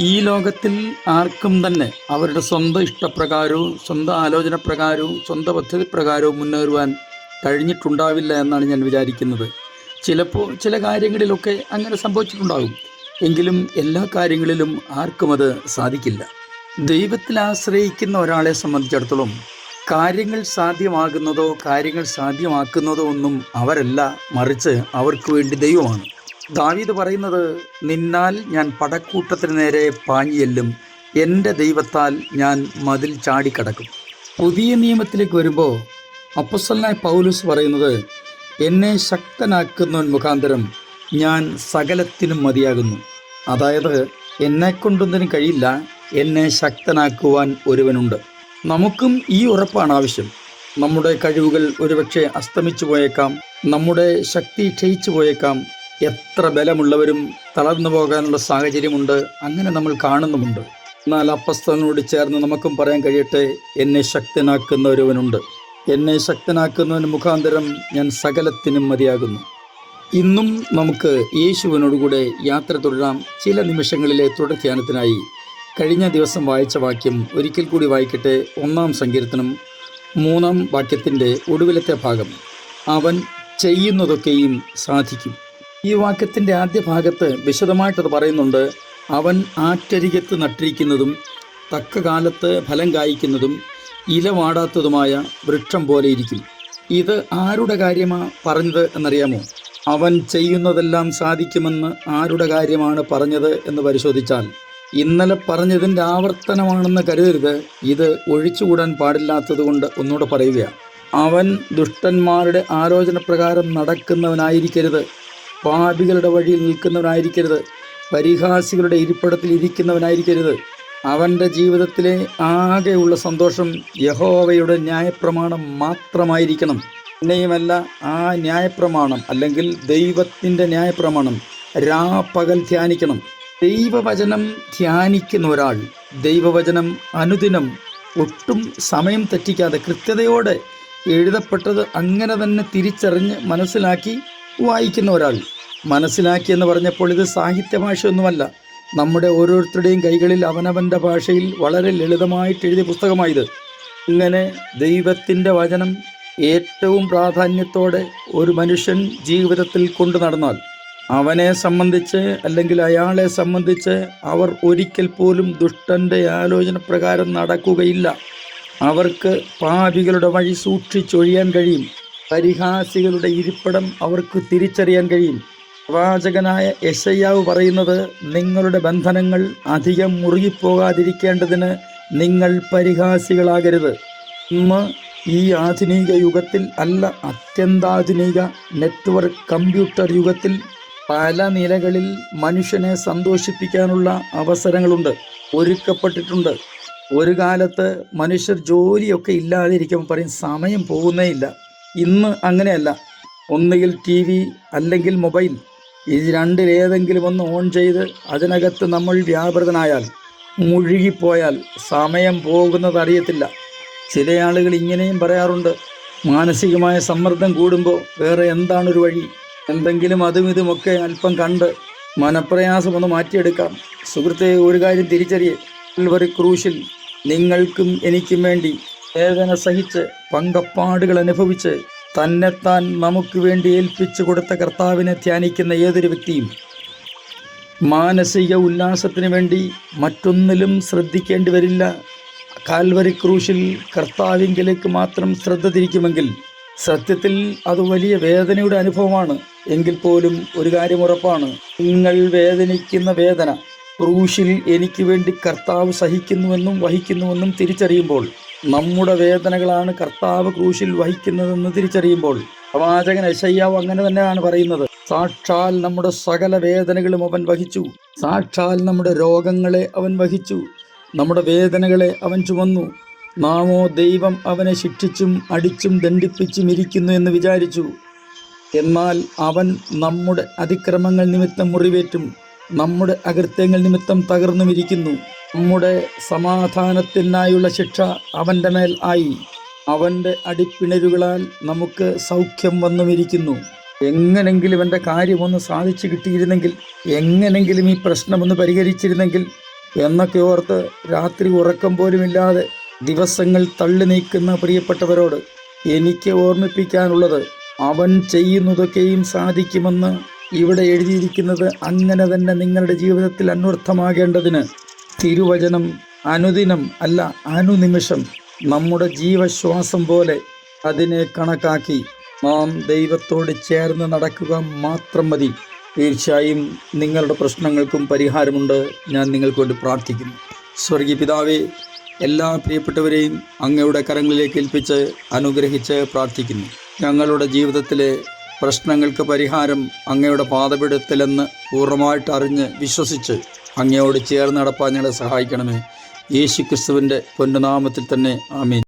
ഈ ലോകത്തിൽ ആർക്കും തന്നെ അവരുടെ സ്വന്തം ഇഷ്ടപ്രകാരവും സ്വന്തം ആലോചന പ്രകാരവും സ്വന്തം പദ്ധതി പ്രകാരവും മുന്നേറുവാൻ കഴിഞ്ഞിട്ടുണ്ടാവില്ല എന്നാണ് ഞാൻ വിചാരിക്കുന്നത്. ചിലപ്പോൾ ചില കാര്യങ്ങളിലൊക്കെ അങ്ങനെ സംഭവിച്ചിട്ടുണ്ടാകും. എങ്കിലും എല്ലാ കാര്യങ്ങളിലും ആർക്കും അത് സാധിക്കില്ല. ദൈവത്തിൽ ആശ്രയിക്കുന്ന ഒരാളെ സംബന്ധിച്ചിടത്തോളം കാര്യങ്ങൾ സാധ്യമാകുന്നതോ കാര്യങ്ങൾ സാധ്യമാക്കുന്നതോ ഒന്നും അവരല്ല, മറിച്ച് അവർക്ക് വേണ്ടി ദൈവമാണ്. ദാവീദ് പറയുന്നത്, നിന്നാൽ ഞാൻ പടക്കൂട്ടത്തിന് നേരെ പാഞ്ഞെല്ലും, എൻ്റെ ദൈവത്താൽ ഞാൻ മതിൽ ചാടിക്കടക്കും. പുതിയ നിയമത്തിലേക്ക് വരുമ്പോൾ അപ്പോസ്തലനായ പൗലോസ് പറയുന്നത്, എന്നെ ശക്തനാക്കുന്നവൻ മുഖാന്തരം ഞാൻ സകലത്തിനും മതിയാകുന്നു. അതായത് എന്നെക്കൊണ്ടൊന്നിനും കഴിയില്ല, എന്നെ ശക്തനാക്കുവാൻ ഒരുവനുണ്ട്. നമുക്കും ഈ ഉറപ്പാണ് ആവശ്യം. നമ്മുടെ കഴിവുകൾ ഒരുപക്ഷെ അസ്തമിച്ചു പോയേക്കാം, നമ്മുടെ ശക്തി ക്ഷയിച്ചു പോയേക്കാം, എത്ര ബലമുള്ളവരും തളർന്നു പോകാനുള്ള സാഹചര്യമുണ്ട്, അങ്ങനെ നമ്മൾ കാണുന്നുമുണ്ട്. എന്നാൽ അപ്പോസ്തലനോട് ചേർന്ന് നമുക്കും പറയാൻ കഴിയട്ടെ, എന്നെ ശക്തനാക്കുന്ന ഒരുവനുണ്ട്. എന്നെ ശക്തനാക്കുന്നവന് മുഖാന്തരം ഞാൻ സകലത്തിനും മതിയാകുന്നു. ഇന്നും നമുക്ക് യേശുവിനോടുകൂടെ യാത്ര തുടരാം. ചില നിമിഷങ്ങളിലെ തുടർധ്യാനത്തിനായി കഴിഞ്ഞ ദിവസം വായിച്ച വാക്യം ഒരിക്കൽ കൂടി വായിക്കട്ടെ. 1-ാം സങ്കീർത്തനം 3-ാം വാക്യത്തിൻ്റെ ഒടുവിലത്തെ ഭാഗം, അവൻ ചെയ്യുന്നതൊക്കെയും സാധിക്കും. ഈ വാക്യത്തിൻ്റെ ആദ്യ ഭാഗത്ത് വിശദമായിട്ടത് പറയുന്നുണ്ട്, അവൻ ആറ്റരികത്ത് നട്ടിരിക്കുന്നതും തക്ക കാലത്ത് ഫലം കായ്ക്കുന്നതും ഇല വാടാത്തതുമായ വൃക്ഷം പോലെ ഇരിക്കും. ഇത് ആരുടെ കാര്യമാണ് പറഞ്ഞത് എന്നറിയാമോ? അവൻ ചെയ്യുന്നതെല്ലാം സാധിക്കുമെന്ന് ആരുടെ കാര്യമാണ് പറഞ്ഞത് എന്ന് പരിശോധിച്ചാൽ ഇന്നലെ പറഞ്ഞതിൻ്റെ ആവർത്തനമാണെന്ന് കരുതരുത്. ഇത് ഒഴിച്ചുകൂടാൻ പാടില്ലാത്തത് കൊണ്ട് ഒന്നുകൂടെ പറയുകയാണ്. അവൻ ദുഷ്ടന്മാരുടെ ആലോചന പ്രകാരം നടക്കുന്നവനായിരിക്കരുത്, പാപികളുടെ വഴിയിൽ നിൽക്കുന്നവനായിരിക്കരുത്, പരിഹാസികളുടെ ഇരിപ്പിടത്തിൽ ഇരിക്കുന്നവനായിരിക്കരുത്. അവൻ്റെ ജീവിതത്തിലെ ആകെയുള്ള സന്തോഷം യഹോവയുടെ ന്യായപ്രമാണം മാത്രമായിരിക്കണം. പിന്നെയുമല്ല, ആ ന്യായപ്രമാണം അല്ലെങ്കിൽ ദൈവത്തിൻ്റെ ന്യായപ്രമാണം രാപ്പകൽ ധ്യാനിക്കണം. ദൈവവചനം ധ്യാനിക്കുന്ന ഒരാൾ ദൈവവചനം അനുദിനം ഒട്ടും സമയം തെറ്റിക്കാതെ കൃത്യതയോടെ എഴുതപ്പെട്ടത് അങ്ങനെ തന്നെ തിരിച്ചറിഞ്ഞ് മനസ്സിലാക്കി വായിക്കുന്ന ഒരാൾ. മനസ്സിലാക്കി എന്ന് പറഞ്ഞപ്പോൾ ഇത് സാഹിത്യ ഭാഷയൊന്നുമല്ല. നമ്മുടെ ഓരോരുത്തരുടെയും കൈകളിൽ അവനവൻ്റെ ഭാഷയിൽ വളരെ ലളിതമായിട്ട് എഴുതിയ പുസ്തകമായത്. ഇങ്ങനെ ദൈവത്തിൻ്റെ വചനം ഏറ്റവും പ്രാധാന്യത്തോടെ ഒരു മനുഷ്യൻ ജീവിതത്തിൽ കൊണ്ടു നടന്നാൽ അവനെ സംബന്ധിച്ച് അല്ലെങ്കിൽ അയാളെ സംബന്ധിച്ച് അവർ ഒരിക്കൽ പോലും ദുഷ്ടൻ്റെ ആലോചന പ്രകാരം നടക്കുകയില്ല. അവർക്ക് പാപികളുടെ വഴി സൂക്ഷിച്ചൊഴിയാൻ കഴിയും. പരിഹാസികളുടെ ഇരിപ്പിടം അവർക്ക് തിരിച്ചറിയാൻ കഴിയും. പ്രവാചകനായ യെശയ്യാവ് പറയുന്നത്, നിങ്ങളുടെ ബന്ധനങ്ങൾ അധികം മുറുകിപ്പോകാതിരിക്കേണ്ടതിന് നിങ്ങൾ പരിഹാസികളാകരുത്. ഇന്ന് ഈ ആധുനിക യുഗത്തിൽ അല്ല, അത്യന്താധുനിക നെറ്റ്വർക്ക് കമ്പ്യൂട്ടർ യുഗത്തിൽ പല നിലകളിൽ മനുഷ്യനെ സന്തോഷിപ്പിക്കാനുള്ള അവസരങ്ങളുണ്ട്, ഒരുക്കപ്പെട്ടിട്ടുണ്ട്. ഒരു കാലത്ത് മനുഷ്യർ ജോലിയൊക്കെ ഇല്ലാതിരിക്കുമ്പോൾ പറയും സമയം പോകുന്നേ ഇല്ല. ഇന്ന് അങ്ങനെയല്ല. ഒന്നുകിൽ TV അല്ലെങ്കിൽ മൊബൈൽ, ഇത് രണ്ടിലേതെങ്കിലും ഒന്ന് ഓൺ ചെയ്ത് അതിനകത്ത് നമ്മൾ വ്യാപൃതനായാൽ, മുഴുകിപ്പോയാൽ സമയം പോകുന്നത് അറിയത്തില്ല. ചില ആളുകൾ ഇങ്ങനെയും പറയാറുണ്ട്, മാനസികമായ സമ്മർദ്ദം കൂടുമ്പോൾ വേറെ എന്താണൊരു വഴി? എന്തെങ്കിലും അതും ഇതുമൊക്കെ അല്പം കണ്ട് മനപ്രയാസമൊന്ന് മാറ്റിയെടുക്കാം. സുഹൃത്തെ, ഒരു കാര്യം തിരിച്ചറിയേ, കാൽവരി ക്രൂശിൽ നിങ്ങൾക്കും എനിക്കും വേണ്ടി വേദന സഹിച്ച് പങ്കപ്പാടുകൾ അനുഭവിച്ച് തന്നെത്താൻ നമുക്ക് വേണ്ടി ഏൽപ്പിച്ചു കൊടുത്ത കർത്താവിനെ ധ്യാനിക്കുന്ന ഏതൊരു വ്യക്തിയും മാനസിക ഉല്ലാസത്തിന് വേണ്ടി മറ്റൊന്നിലും ശ്രദ്ധിക്കേണ്ടി വരില്ല. കാൽവരി ക്രൂശിൽ കർത്താവിങ്കിലേക്ക് മാത്രം ശ്രദ്ധ തിരിക്കുമെങ്കിൽ സത്യത്തിൽ അത് വലിയ വേദനയുടെ അനുഭവമാണ്. എങ്കിൽ പോലും ഒരു കാര്യം ഉറപ്പാണ്, നിങ്ങൾ വേദനിക്കുന്ന വേദന ക്രൂശിൽ എനിക്ക് വേണ്ടി കർത്താവ് സഹിക്കുന്നുവെന്നും വഹിക്കുന്നുവെന്നും തിരിച്ചറിയുമ്പോൾ, നമ്മുടെ വേദനകളാണ് കർത്താവ് ക്രൂശിൽ വഹിക്കുന്നതെന്ന് തിരിച്ചറിയുമ്പോൾ, പ്രവാചകൻ യെശയ്യാവ് അങ്ങനെ തന്നെയാണ് പറയുന്നത്. സാക്ഷാൽ നമ്മുടെ സകല വേദനകളും അവൻ വഹിച്ചു, സാക്ഷാൽ നമ്മുടെ രോഗങ്ങളെ അവൻ വഹിച്ചു, നമ്മുടെ വേദനകളെ അവൻ ചുമന്നു. നാമോ ദൈവം അവനെ ശിക്ഷിച്ചും അടിച്ചും ദണ്ഡിപ്പിച്ചും ഇരിക്കുന്നു എന്ന് വിചാരിച്ചു. എന്നാൽ അവൻ നമ്മുടെ അതിക്രമങ്ങൾ നിമിത്തം മുറിവേറ്റും നമ്മുടെ അകൃത്യങ്ങൾ നിമിത്തം തകർന്നുമിരിക്കുന്നു. നമ്മുടെ സമാധാനത്തിനായുള്ള ശിക്ഷ അവൻ്റെ മേൽ ആയി, അവൻ്റെ അടിപ്പിണരുകളാൽ നമുക്ക് സൗഖ്യം വന്നുമിരിക്കുന്നു. എങ്ങനെങ്കിലും എൻ്റെ കാര്യമൊന്ന് സാധിച്ചു കിട്ടിയിരുന്നെങ്കിൽ, എങ്ങനെങ്കിലും ഈ പ്രശ്നമൊന്ന് പരിഹരിച്ചിരുന്നെങ്കിൽ, എന്നൊക്കെ ഓർത്ത് രാത്രി ഉറക്കം പോലുമില്ലാതെ ദിവസങ്ങൾ തള്ളി നീക്കുന്ന പ്രിയപ്പെട്ടവരോട് എനിക്ക് ഓർമ്മിപ്പിക്കാനുള്ളത്, അവൻ ചെയ്യുന്നതൊക്കെയും സാധിക്കുമെന്ന് ഇവിടെ എഴുതിയിരിക്കുന്നത് അങ്ങനെ തന്നെ നിങ്ങളുടെ ജീവിതത്തിൽ അന്വർത്ഥമാകേണ്ടതിന് തിരുവചനം അനുദിനം അല്ല അനുനിമിഷം നമ്മുടെ ജീവശ്വാസം പോലെ അതിനെ കണക്കാക്കി നാം ദൈവത്തോട് ചേർന്ന് നടക്കുക മാത്രം മതി. തീർച്ചയായും നിങ്ങളുടെ പ്രശ്നങ്ങൾക്കും പരിഹാരമുണ്ട്. ഞാൻ നിങ്ങൾക്ക് വേണ്ടി പ്രാർത്ഥിക്കുന്നു. സ്വർഗീയ പിതാവേ, എല്ലാ പ്രിയപ്പെട്ടവരെയും അങ്ങയുടെ കരങ്ങളിലേക്ക് ഏൽപ്പിച്ച് അനുഗ്രഹിച്ച് പ്രാർത്ഥിക്കുന്നു. ഞങ്ങളുടെ ജീവിതത്തിലെ പ്രശ്നങ്ങൾക്ക് പരിഹാരം അങ്ങയുടെ പാദപീഠത്തിലെന്ന് പൂർണ്ണമായിട്ട് അറിഞ്ഞ് വിശ്വസിച്ച് അങ്ങയോട് ചേർന്ന് നടപ്പാൻ ഞങ്ങളെ സഹായിക്കണമേ. യേശു ക്രിസ്തുവിൻ്റെ പൊന്നുനാമത്തിൽ തന്നെ ആമേൻ.